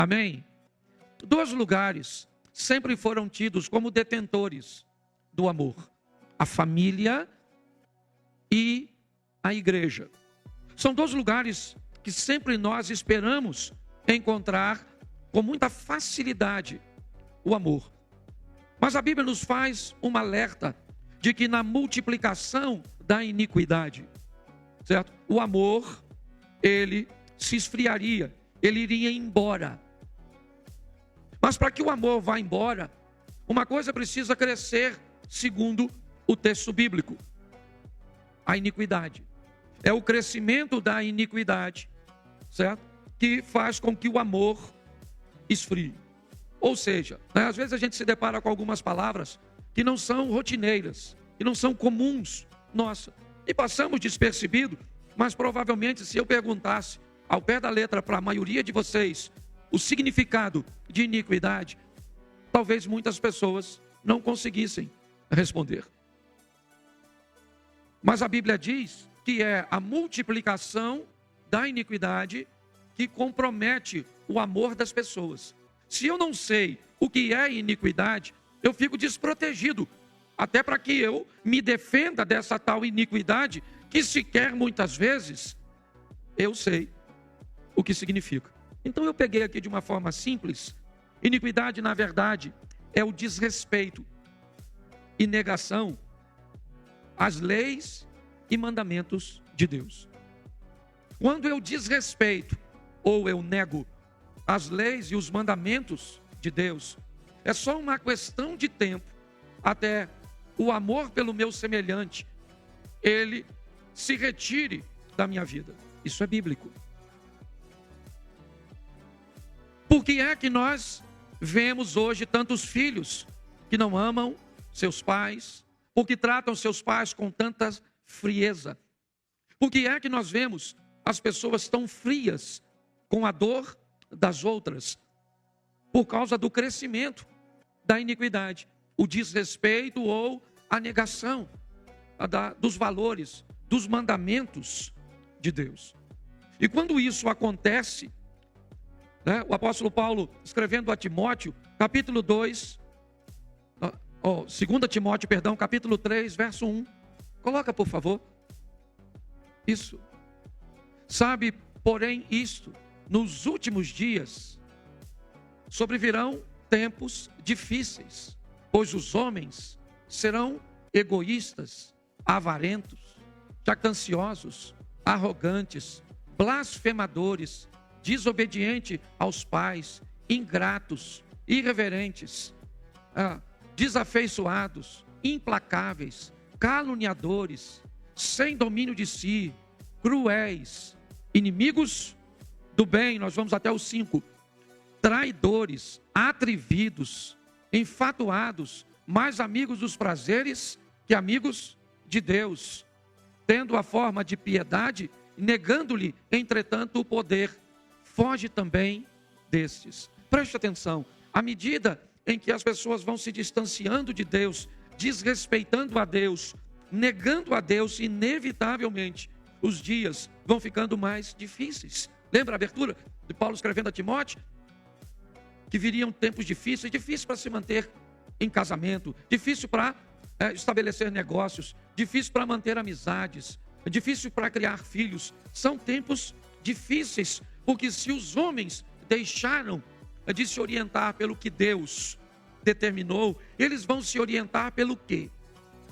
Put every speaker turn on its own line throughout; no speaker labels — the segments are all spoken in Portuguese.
Amém? Dois lugares sempre foram tidos como detentores do amor: a família e a igreja. São dois lugares que sempre nós esperamos encontrar com muita facilidade o amor. Mas a Bíblia nos faz um alerta de que na multiplicação da iniquidade, certo? O amor, ele se esfriaria, ele iria embora. Mas para que o amor vá embora, uma coisa precisa crescer, segundo o texto bíblico: a iniquidade. É o crescimento da iniquidade, certo? Que faz com que o amor esfrie. Ou seja, às vezes a gente se depara com algumas palavras que não são rotineiras, que não são comuns, nossa, e passamos despercebido, mas provavelmente se eu perguntasse ao pé da letra para a maioria de vocês o significado de iniquidade, talvez muitas pessoas não conseguissem responder. Mas a Bíblia diz que é a multiplicação da iniquidade que compromete o amor das pessoas. Se eu não sei o que é iniquidade, eu fico desprotegido, até para que eu me defenda dessa tal iniquidade, que sequer muitas vezes eu sei o que significa. Então eu peguei aqui de uma forma simples: iniquidade, na verdade, é o desrespeito e negação às leis e mandamentos de Deus. Quando eu desrespeito ou eu nego as leis e os mandamentos de Deus, é só uma questão de tempo até o amor pelo meu semelhante, ele se retire da minha vida. Isso é bíblico. Por que é que nós vemos hoje tantos filhos que não amam seus pais, porque tratam seus pais com tanta frieza? Por que é que nós vemos as pessoas tão frias com a dor das outras? Por causa do crescimento da iniquidade, o desrespeito ou a negação dos valores, dos mandamentos de Deus. E quando isso acontece, o apóstolo Paulo, escrevendo a Timóteo, capítulo 2, 2 Timóteo, capítulo 3, verso 1. Coloca, por favor. Isso. Sabe, porém, isto: nos últimos dias sobrevirão tempos difíceis, pois os homens serão egoístas, avarentos, jactanciosos, arrogantes, blasfemadores, desobedientes aos pais, ingratos, irreverentes, desafeiçoados, implacáveis, caluniadores, sem domínio de si, cruéis, inimigos do bem. Nós vamos até o 5. Traidores, atrevidos, enfatuados, mais amigos dos prazeres que amigos de Deus, tendo a forma de piedade, negando-lhe, entretanto, o poder. Foge também destes. Preste atenção: à medida em que as pessoas vão se distanciando de Deus, desrespeitando a Deus, negando a Deus, inevitavelmente os dias vão ficando mais difíceis. Lembra a abertura de Paulo escrevendo a Timóteo? Que viriam tempos difíceis para se manter em casamento, difícil para estabelecer negócios, difícil para manter amizades, difícil para criar filhos. São tempos difíceis, porque se os homens deixaram de se orientar pelo que Deus determinou, eles vão se orientar pelo quê?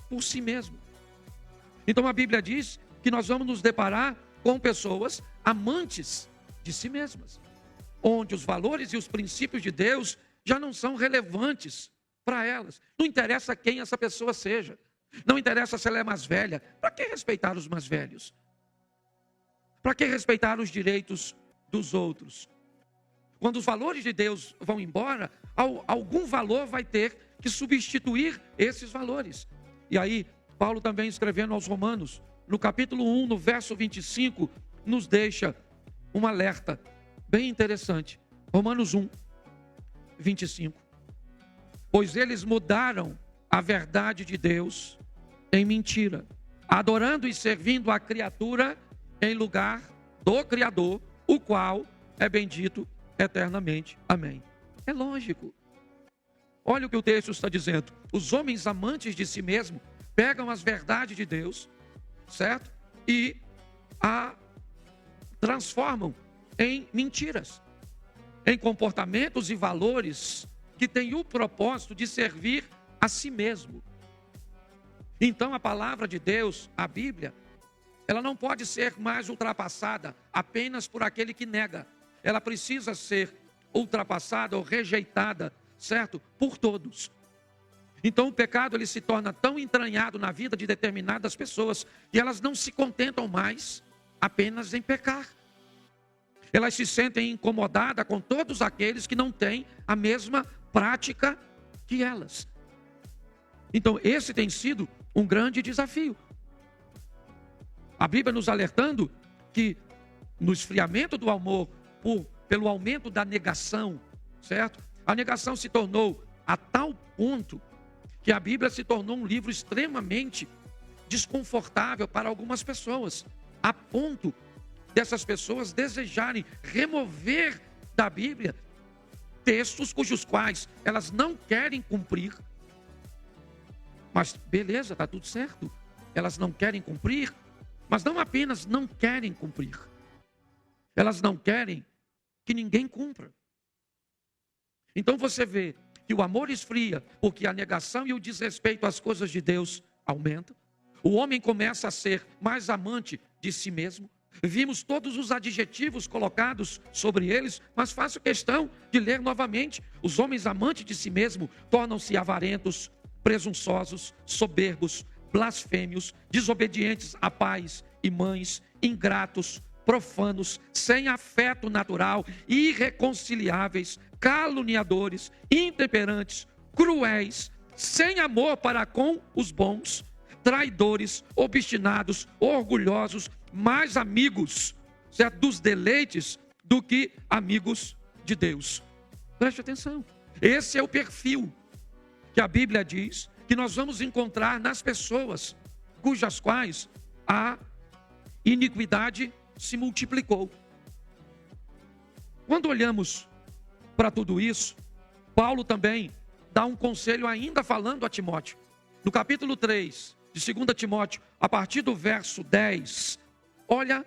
Por si mesmo. Então a Bíblia diz que nós vamos nos deparar com pessoas amantes de si mesmas, onde os valores e os princípios de Deus já não são relevantes para elas. Não interessa quem essa pessoa seja, não interessa se ela é mais velha. Para que respeitar os mais velhos? Para que respeitar os direitos dos outros? Quando os valores de Deus vão embora, algum valor vai ter que substituir esses valores. E aí, Paulo também escrevendo aos Romanos, no capítulo 1, no verso 25, nos deixa um alerta bem interessante. Romanos 1, 25. Pois eles mudaram a verdade de Deus em mentira, adorando e servindo a criatura em lugar do Criador, o qual é bendito eternamente. Amém. É lógico. Olha o que o texto está dizendo. Os homens amantes de si mesmo pegam as verdades de Deus, certo? E a transformam em mentiras, em comportamentos e valores que têm o propósito de servir a si mesmo. Então a palavra de Deus, a Bíblia, ela não pode ser mais ultrapassada apenas por aquele que nega. Ela precisa ser ultrapassada ou rejeitada, certo? Por todos. Então o pecado ele se torna tão entranhado na vida de determinadas pessoas e elas não se contentam mais apenas em pecar. Elas se sentem incomodadas com todos aqueles que não têm a mesma prática que elas. Então esse tem sido um grande desafio. A Bíblia nos alertando que no esfriamento do amor, pelo aumento da negação, certo? A negação se tornou a tal ponto que a Bíblia se tornou um livro extremamente desconfortável para algumas pessoas, a ponto dessas pessoas desejarem remover da Bíblia textos cujos quais elas não querem cumprir. Mas beleza, está tudo certo. Elas não querem cumprir, mas não apenas não querem cumprir. Elas não querem que ninguém cumpra. Então você vê que o amor esfria, porque a negação e o desrespeito às coisas de Deus aumentam. O homem começa a ser mais amante de si mesmo. Vimos todos os adjetivos colocados sobre eles, mas faço questão de ler novamente. Os homens amantes de si mesmo tornam-se avarentos, presunçosos, soberbos, blasfêmios, desobedientes a pais e mães, ingratos, profanos, sem afeto natural, irreconciliáveis, caluniadores, intemperantes, cruéis, sem amor para com os bons, traidores, obstinados, orgulhosos, mais amigos, certo, dos deleites do que amigos de Deus. Preste atenção. Esse é o perfil que a Bíblia diz que nós vamos encontrar nas pessoas cujas quais a iniquidade se multiplicou. Quando olhamos para tudo isso, Paulo também dá um conselho ainda falando a Timóteo. No capítulo 3 de 2 Timóteo, a partir do verso 10, olha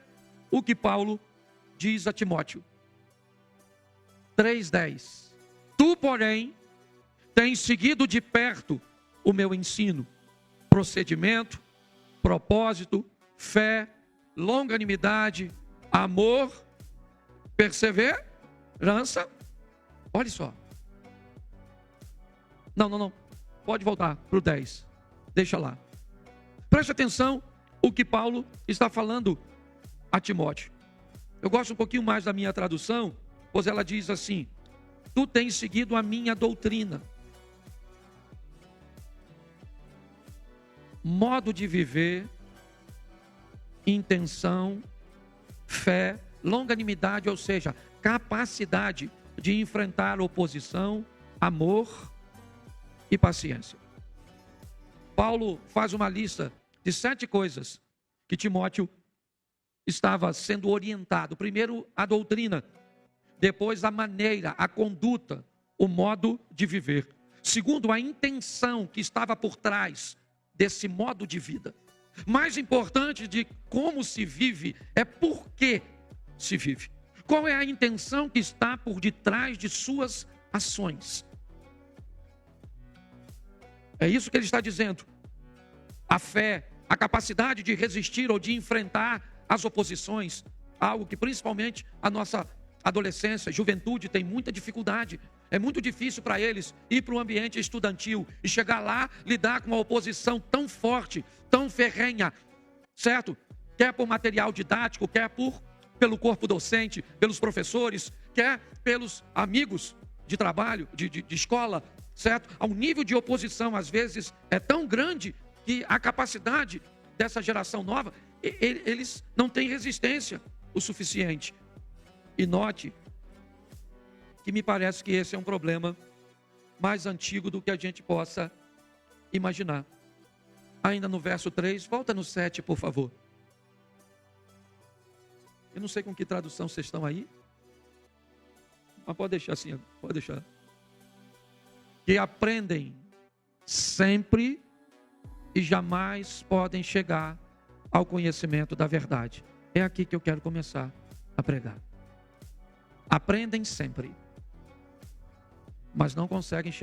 o que Paulo diz a Timóteo. 3:10. Tu, porém, tens seguido de perto o meu ensino, procedimento, propósito, fé, longanimidade, amor, perseverança. Olha só. Não. Pode voltar para o 10. Deixa lá. Preste atenção o que Paulo está falando a Timóteo. Eu gosto um pouquinho mais da minha tradução, pois ela diz assim: tu tens seguido a minha doutrina, modo de viver, intenção, fé, longanimidade, ou seja, capacidade de enfrentar oposição, amor e paciência. Paulo faz uma lista de 7 coisas que Timóteo estava sendo orientado. Primeiro, a doutrina. Depois, a maneira, a conduta, o modo de viver. Segundo, a intenção que estava por trás desse modo de vida. Mais importante de como se vive é por que se vive. Qual é a intenção que está por detrás de suas ações? É isso que ele está dizendo. A fé, a capacidade de resistir ou de enfrentar as oposições, algo que principalmente a nossa adolescência, juventude tem muita dificuldade. É muito difícil para eles ir para o ambiente estudantil e chegar lá, lidar com uma oposição tão forte, tão ferrenha, certo? Quer por material didático, quer pelo corpo docente, pelos professores, quer pelos amigos de trabalho, de escola, certo? Ao nível de oposição, às vezes, é tão grande que a capacidade dessa geração nova, eles não têm resistência o suficiente. E note que me parece que esse é um problema mais antigo do que a gente possa imaginar. Ainda no verso 3, volta no 7, por favor. Eu não sei com que tradução vocês estão aí. Mas pode deixar assim, pode deixar. Que aprendem sempre e jamais podem chegar ao conhecimento da verdade. É aqui que eu quero começar a pregar. Aprendem sempre, mas não conseguem chegar